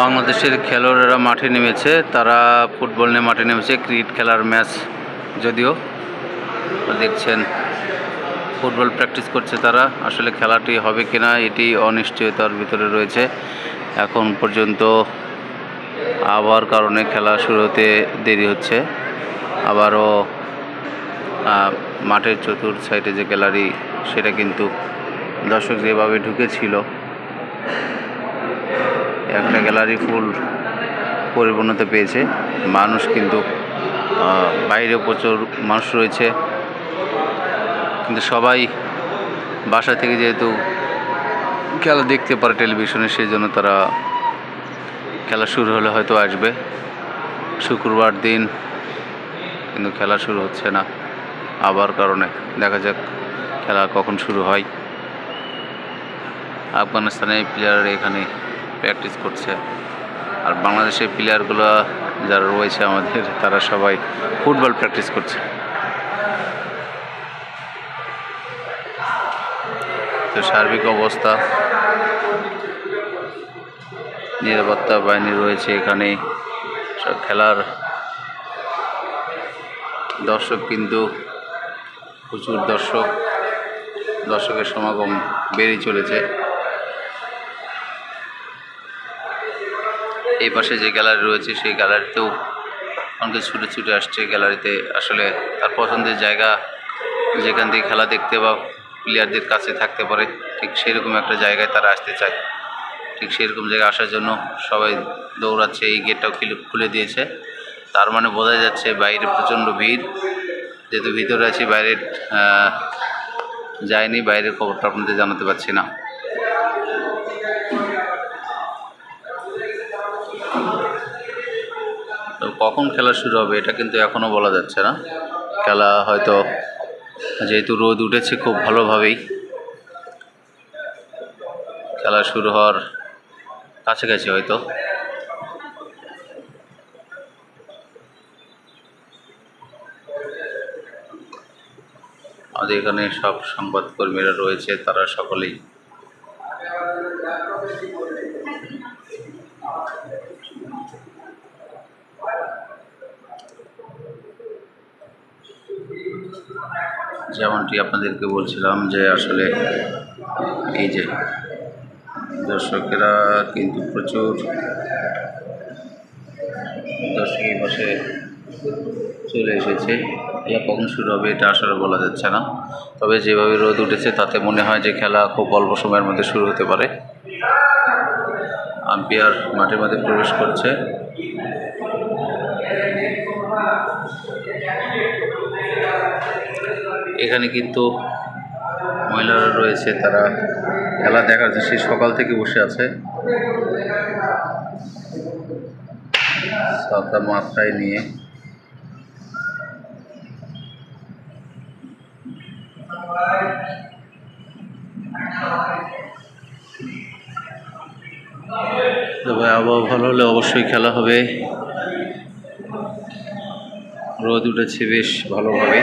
বাংলাদেশের খেলোয়াড়েরা মাঠে নেমেছে, তারা ফুটবল নিয়ে মাঠে নেমেছে। ক্রিকেট খেলার ম্যাচ যদিও দেখছেন, ফুটবল প্র্যাকটিস করছে তারা। আসলে খেলাটি হবে কিনা এটি অনিশ্চয়তার ভিতরে রয়েছে। এখন পর্যন্ত আবহাওয়ার কারণে খেলা শুরু হতে দেরি হচ্ছে। আবারও মাঠের চতুর্থ সাইডে যে গ্যালারি, সেটা কিন্তু দর্শক যেভাবে ঢুকেছিল, একটা গ্যালারি ফুল পরিপূর্ণতা পেয়েছে। মানুষ কিন্তু বাইরে প্রচুর মানুষ রয়েছে, কিন্তু সবাই বাসা থেকে যেহেতু খেলা দেখতে পারে টেলিভিশনে, সেই জন্য তারা খেলা শুরু হলে হয়তো আসবে। শুক্রবার দিন কিন্তু খেলা শুরু হচ্ছে না আবার কারণে। দেখা যাক খেলা কখন শুরু হয়। আফগানিস্তানের প্লেয়ার এখানে প্র্যাকটিস করছে, আর বাংলাদেশের প্লেয়ারগুলো যারা রয়েছে আমাদের, তারা সবাই ফুটবল প্র্যাকটিস করছে। তো সার্বিক অবস্থা, নিরাপত্তা বাহিনী রয়েছে এখানে, সব খেলার দর্শক কিন্তু প্রচুর দর্শকের সমাগম বেড়ে চলেছে। এই পাশে যে গ্যালারি রয়েছে, সেই গ্যালারিতেও অনেকে ছুটে ছুটে আসছে। গ্যালারিতে আসলে তার পছন্দের জায়গা, যেখান থেকে খেলা দেখতে বা প্লেয়ারদের কাছে থাকতে পারে, ঠিক সেরকম একটা জায়গায় তারা আসতে চায়। ঠিক সেরকম জায়গায় আসার জন্য সবাই দৌড়াচ্ছে। এই গেটটাও খুলে দিয়েছে, তার মানে বোঝা যাচ্ছে বাইরে প্রচণ্ড ভিড়। যেহেতু ভিতরে আছি, বাইরে যায়নি, বাইরের খবরটা আপনাদের জানাতে পারছি না। তো কখন খেলা শুরু হবে এটা কিন্তু এখনও বলা যাচ্ছে না। খেলা হয়তো, যেহেতু রোদ উঠেছে খুব ভালোভাবেই, খেলা শুরু হওয়ার কাছাকাছি হয়তো। আমাদের এখানে সব সংবাদকর্মীরা রয়েছে, তারা সকলেই যেমনটি আপনাদেরকে বলছিলাম যে আসলে এই যে দর্শকেরা কিন্তু প্রচুর দর্শক এই পাশে চলে এসেছে। খেলা কখন শুরু হবে এটা আসলে বলা যাচ্ছে না, তবে যেভাবে রোদ উঠেছে তাতে মনে হয় যে খেলা খুব অল্প সময়ের মধ্যে শুরু হতে পারে। আম্পায়ার মাঠের মধ্যে প্রবেশ করছে। এখানে কিন্তু মহিলারা রয়েছে, তারা খেলা দেখার জন্য সেই সকাল থেকে বসে আছে, ছাতা মাথায় নিয়ে। তবে আবহাওয়া ভালো হলে অবশ্যই খেলা হবে। রোদ উঠেছে বেশ ভালোভাবে।